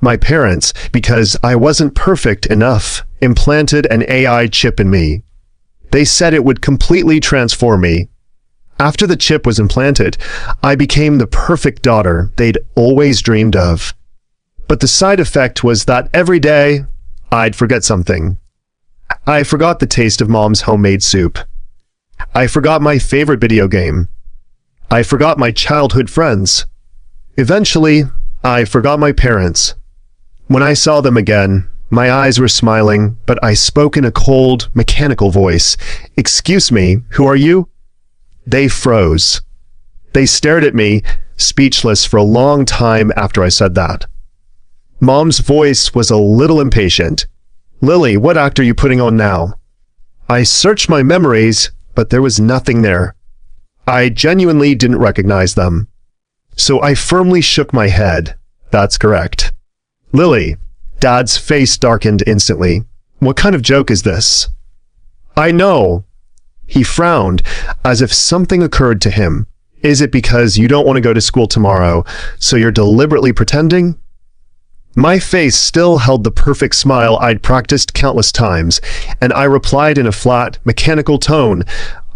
My parents, because I wasn't perfect enough, implanted an AI chip in me. They said it would completely transform me. After the chip was implanted, I became the perfect daughter they'd always dreamed of. But the side effect was that every day, I'd forget something. I forgot the taste of Mom's homemade soup. I forgot my favorite video game. I forgot my childhood friends. Eventually, I forgot my parents. When I saw them again, my eyes were smiling, but I spoke in a cold, mechanical voice. "Excuse me, who are you?" They froze. They stared at me, speechless for a long time after I said that. Mom's voice was a little impatient. "Lily, what act are you putting on now?" I searched my memories, but there was nothing there. I genuinely didn't recognize them. So I firmly shook my head. That's correct. "Lily." Dad's face darkened instantly. "What kind of joke is this?" "I know." He frowned, as if something occurred to him. "Is it because you don't want to go to school tomorrow, so you're deliberately pretending?" My face still held the perfect smile I'd practiced countless times, and I replied in a flat, mechanical tone,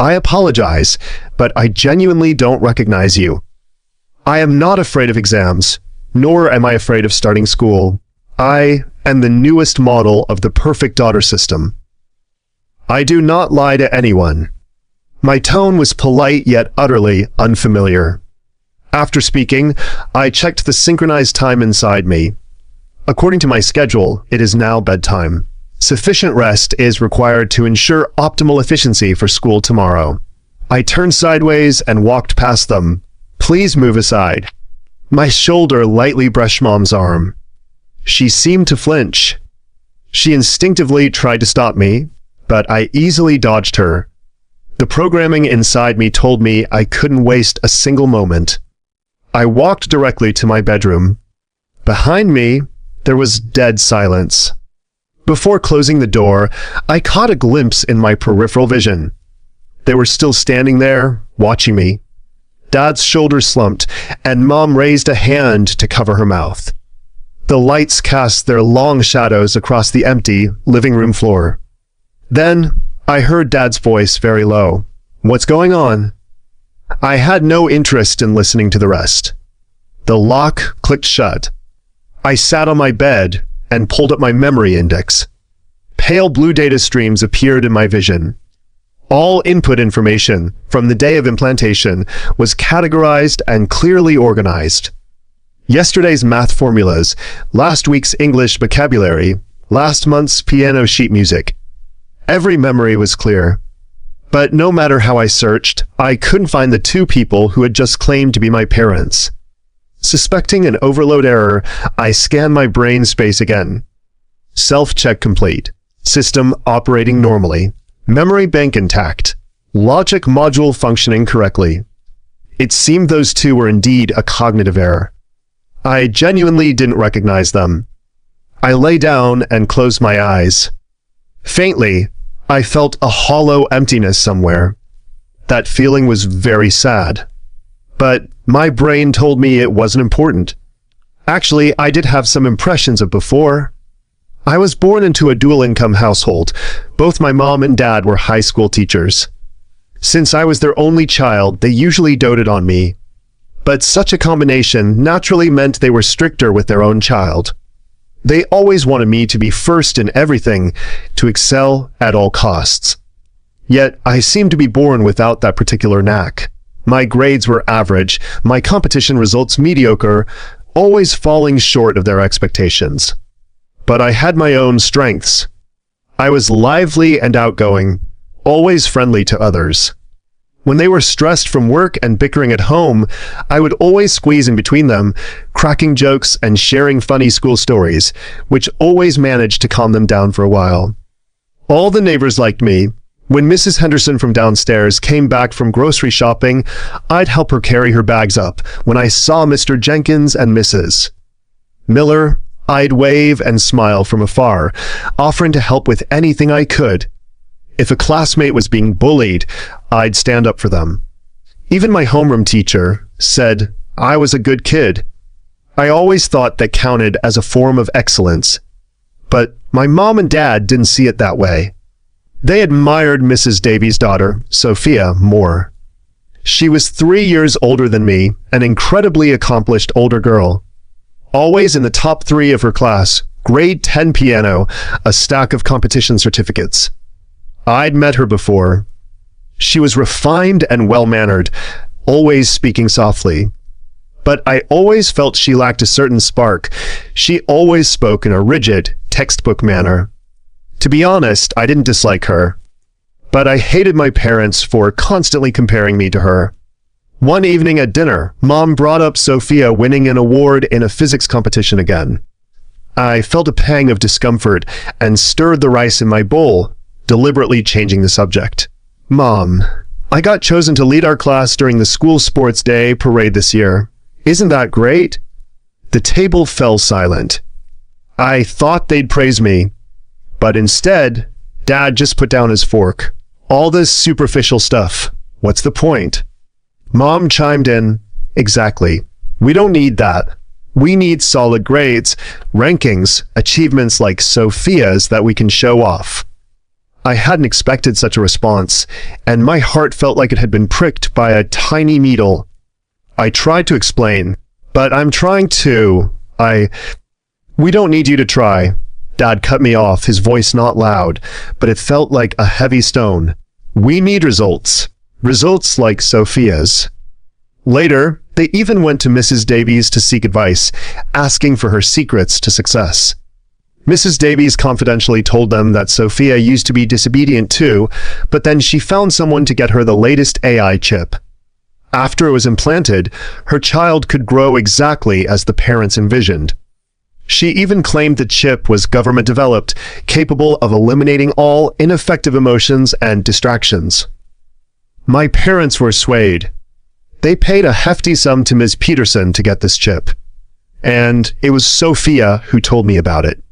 "I apologize, but I genuinely don't recognize you. I am not afraid of exams, nor am I afraid of starting school. I am the newest model of the perfect daughter system. I do not lie to anyone." My tone was polite yet utterly unfamiliar. After speaking, I checked the synchronized time inside me. According to my schedule, it is now bedtime. Sufficient rest is required to ensure optimal efficiency for school tomorrow. I turned sideways and walked past them. "Please move aside." My shoulder lightly brushed Mom's arm. She seemed to flinch. She instinctively tried to stop me, but I easily dodged her. The programming inside me told me I couldn't waste a single moment. I walked directly to my bedroom. Behind me, there was dead silence. Before closing the door, I caught a glimpse in my peripheral vision. They were still standing there, watching me. Dad's shoulders slumped, and Mom raised a hand to cover her mouth. The lights cast their long shadows across the empty living room floor. Then, I heard Dad's voice very low. "What's going on?" I had no interest in listening to the rest. The lock clicked shut. I sat on my bed and pulled up my memory index. Pale blue data streams appeared in my vision. All input information from the day of implantation was categorized and clearly organized. Yesterday's math formulas, last week's English vocabulary, last month's piano sheet music. Every memory was clear. But no matter how I searched, I couldn't find the two people who had just claimed to be my parents. Suspecting an overload error, I scanned my brain space again. Self-check complete. System operating normally. Memory bank intact. Logic module functioning correctly. It seemed those two were indeed a cognitive error. I genuinely didn't recognize them. I lay down and closed my eyes. Faintly, I felt a hollow emptiness somewhere. That feeling was very sad. But my brain told me it wasn't important. Actually, I did have some impressions of before. I was born into a dual-income household. Both my mom and dad were high school teachers. Since I was their only child, they usually doted on me. But such a combination naturally meant they were stricter with their own child. They always wanted me to be first in everything, to excel at all costs. Yet I seemed to be born without that particular knack. My grades were average, my competition results mediocre, always falling short of their expectations. But I had my own strengths. I was lively and outgoing, always friendly to others. When they were stressed from work and bickering at home, I would always squeeze in between them, cracking jokes and sharing funny school stories, which always managed to calm them down for a while. All the neighbors liked me. When Mrs. Henderson from downstairs came back from grocery shopping, I'd help her carry her bags up when I saw Mr. Jenkins and Mrs. Miller. I'd wave and smile from afar, offering to help with anything I could. If a classmate was being bullied, I'd stand up for them. Even my homeroom teacher said I was a good kid. I always thought that counted as a form of excellence. But my mom and dad didn't see it that way. They admired Mrs. Davies' daughter, Sophia, more. She was 3 years older than me, an incredibly accomplished older girl. Always in the top 3 of her class, grade 10 piano, a stack of competition certificates. I'd met her before. She was refined and well-mannered, always speaking softly. But I always felt she lacked a certain spark. She always spoke in a rigid, textbook manner. To be honest, I didn't dislike her. But I hated my parents for constantly comparing me to her. One evening at dinner, Mom brought up Sophia winning an award in a physics competition again. I felt a pang of discomfort and stirred the rice in my bowl, deliberately changing the subject. Mom, I got chosen to lead our class during the school sports day parade this year. Isn't that great? The table fell silent. I thought they'd praise me, but instead, Dad just put down his fork. All this superficial stuff. What's the point? Mom chimed in, exactly. We don't need that. We need solid grades, rankings, achievements like Sophia's that we can show off. I hadn't expected such a response, and my heart felt like it had been pricked by a tiny needle. I tried to explain, but I'm trying to. We don't need you to try. Dad cut me off, his voice not loud, but it felt like a heavy stone. We need results. Results like Sophia's. Later, they even went to Mrs. Davies to seek advice, asking for her secrets to success. Mrs. Davies confidentially told them that Sophia used to be disobedient too, but then she found someone to get her the latest AI chip. After it was implanted, her child could grow exactly as the parents envisioned. She even claimed the chip was government-developed, capable of eliminating all ineffective emotions and distractions. My parents were swayed. They paid a hefty sum to Ms. Peterson to get this chip. And it was Sophia who told me about it.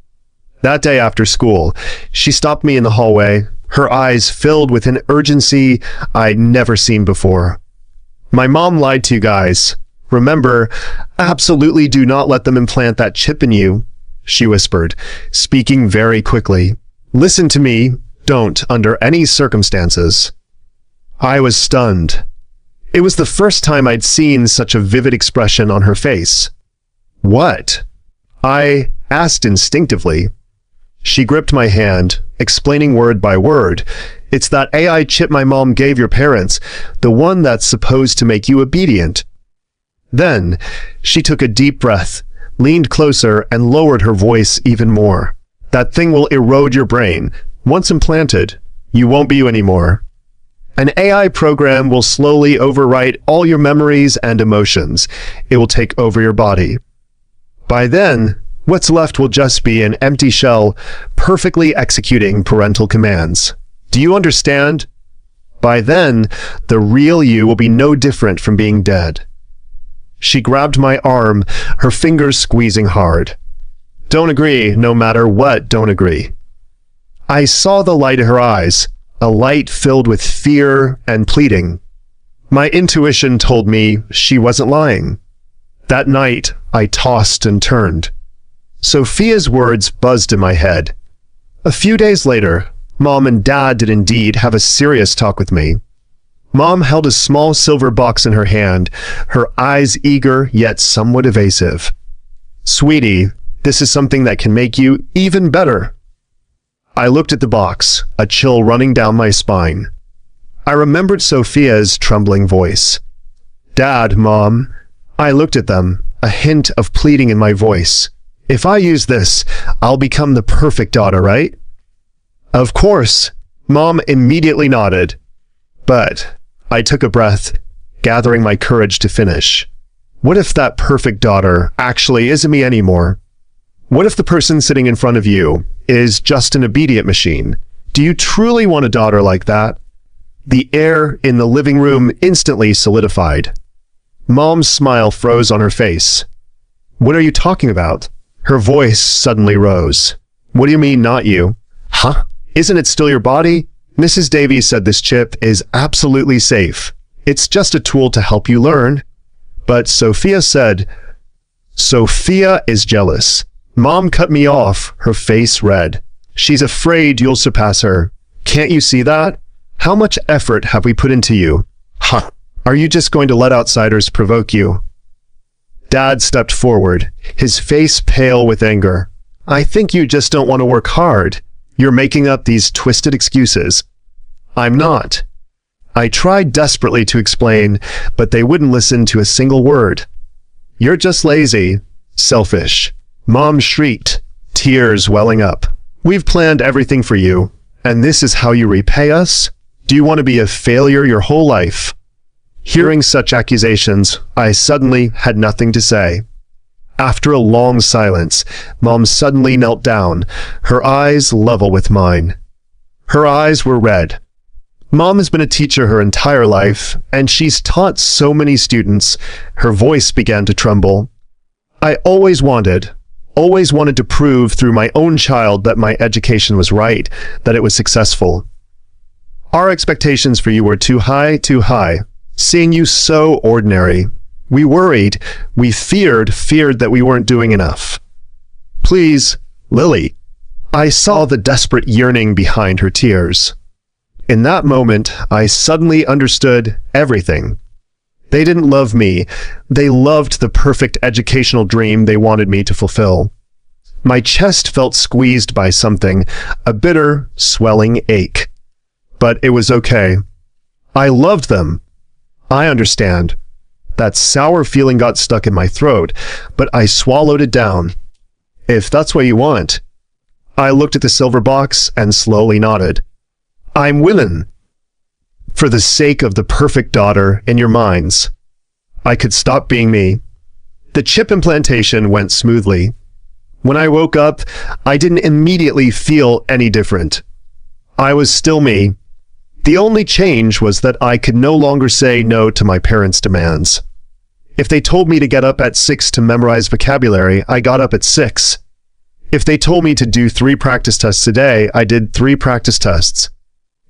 That day after school, she stopped me in the hallway, her eyes filled with an urgency I'd never seen before. My mom lied to you guys. Remember, absolutely do not let them implant that chip in you, she whispered, speaking very quickly. Listen to me, don't under any circumstances. I was stunned. It was the first time I'd seen such a vivid expression on her face. What? I asked instinctively. She gripped my hand, explaining word by word. It's that AI chip my mom gave your parents, the one that's supposed to make you obedient. Then, she took a deep breath, leaned closer, and lowered her voice even more. That thing will erode your brain. Once implanted, you won't be you anymore. An AI program will slowly overwrite all your memories and emotions. It will take over your body. By then, what's left will just be an empty shell, perfectly executing parental commands. Do you understand? By then, the real you will be no different from being dead. She grabbed my arm, her fingers squeezing hard. Don't agree, no matter what, don't agree. I saw the light in her eyes, a light filled with fear and pleading. My intuition told me she wasn't lying. That night, I tossed and turned. Sophia's words buzzed in my head. A few days later, Mom and Dad did indeed have a serious talk with me. Mom held a small silver box in her hand, her eyes eager yet somewhat evasive. Sweetie, this is something that can make you even better. I looked at the box, a chill running down my spine. I remembered Sophia's trembling voice. Dad, Mom. I looked at them, a hint of pleading in my voice. If I use this, I'll become the perfect daughter, right? Of course. Mom immediately nodded. But I took a breath, gathering my courage to finish. What if that perfect daughter actually isn't me anymore? What if the person sitting in front of you is just an obedient machine? Do you truly want a daughter like that? The air in the living room instantly solidified. Mom's smile froze on her face. What are you talking about? Her voice suddenly rose. What do you mean, not you? Huh? Isn't it still your body? Mrs. Davies said this chip is absolutely safe. It's just a tool to help you learn. But Sophia said, Sophia is jealous. Mom cut me off, her face red. She's afraid you'll surpass her. Can't you see that? How much effort have we put into you? Huh. Are you just going to let outsiders provoke you? Dad stepped forward, his face pale with anger. I think you just don't want to work hard. You're making up these twisted excuses. I'm not. I tried desperately to explain, but they wouldn't listen to a single word. You're just lazy, selfish. Mom shrieked, tears welling up. We've planned everything for you, and this is how you repay us? Do you want to be a failure your whole life? Hearing such accusations, I suddenly had nothing to say. After a long silence, Mom suddenly knelt down, her eyes level with mine. Her eyes were red. Mom has been a teacher her entire life, and she's taught so many students. Her voice began to tremble. I always wanted to prove through my own child that my education was right, that it was successful. Our expectations for you were too high, seeing you so ordinary. We worried, we feared that we weren't doing enough. Please, Lily. I saw the desperate yearning behind her tears. In that moment, I suddenly understood everything. They didn't love me. They loved the perfect educational dream they wanted me to fulfill. My chest felt squeezed by something, a bitter, swelling ache. But it was okay. I loved them. I understand. That sour feeling got stuck in my throat, but I swallowed it down. If that's what you want. I looked at the silver box and slowly nodded. I'm willing. For the sake of the perfect daughter in your minds. I could stop being me. The chip implantation went smoothly. When I woke up, I didn't immediately feel any different. I was still me. The only change was that I could no longer say no to my parents' demands. If they told me to get up at 6 to memorize vocabulary, I got up at 6. If they told me to do 3 practice tests a day, I did 3 practice tests.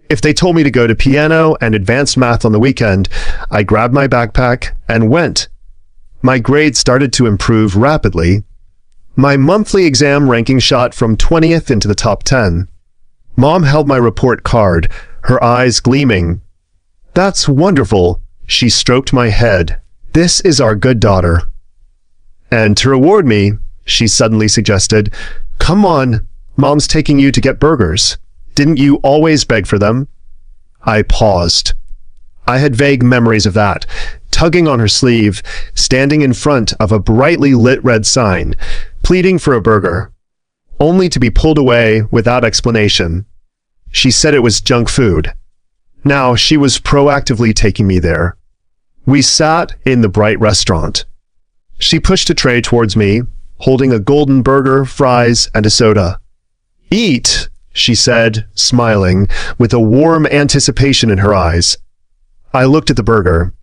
If they told me to go to piano and advanced math on the weekend, I grabbed my backpack and went. My grades started to improve rapidly. My monthly exam ranking shot from 20th into the top 10. Mom held my report card, her eyes gleaming. That's wonderful. She stroked my head. This is our good daughter. And to reward me, she suddenly suggested, come on, Mom's taking you to get burgers. Didn't you always beg for them? I paused. I had vague memories of that, tugging on her sleeve, standing in front of a brightly lit red sign, pleading for a burger, only to be pulled away without explanation. She said it was junk food. Now she was proactively taking me there. We sat in the bright restaurant. She pushed a tray towards me, holding a golden burger, fries, and a soda. Eat, she said, smiling, with a warm anticipation in her eyes. I looked at the burger.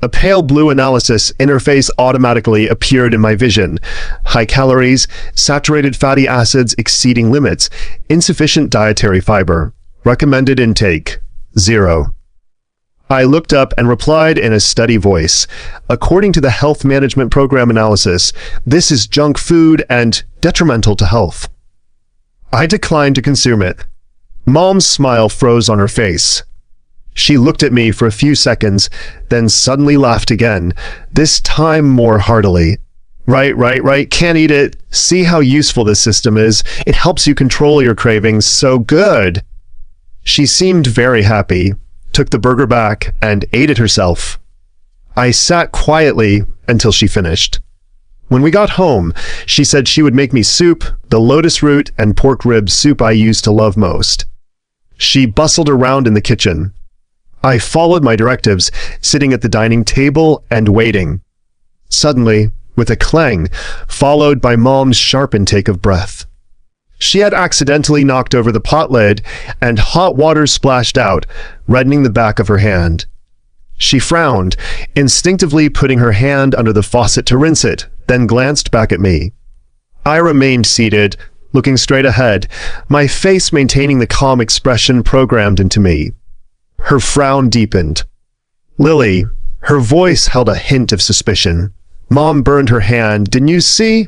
A pale blue analysis interface automatically appeared in my vision. High calories, saturated fatty acids exceeding limits, insufficient dietary fiber. Recommended intake, 0. I looked up and replied in a steady voice. According to the Health Management Program analysis, this is junk food and detrimental to health. I declined to consume it. Mom's smile froze on her face. She looked at me for a few seconds, then suddenly laughed again, this time more heartily. Right. Can't eat it. See how useful this system is. It helps you control your cravings so good. She seemed very happy, took the burger back, and ate it herself. I sat quietly until she finished. When we got home, she said she would make me soup, the lotus root and pork rib soup I used to love most. She bustled around in the kitchen. I followed my directives, sitting at the dining table and waiting. Suddenly, with a clang, followed by Mom's sharp intake of breath. She had accidentally knocked over the pot lid, and hot water splashed out, reddening the back of her hand. She frowned, instinctively putting her hand under the faucet to rinse it, then glanced back at me. I remained seated, looking straight ahead, my face maintaining the calm expression programmed into me. Her frown deepened. Lily, her voice held a hint of suspicion. Mom burned her hand. Didn't you see?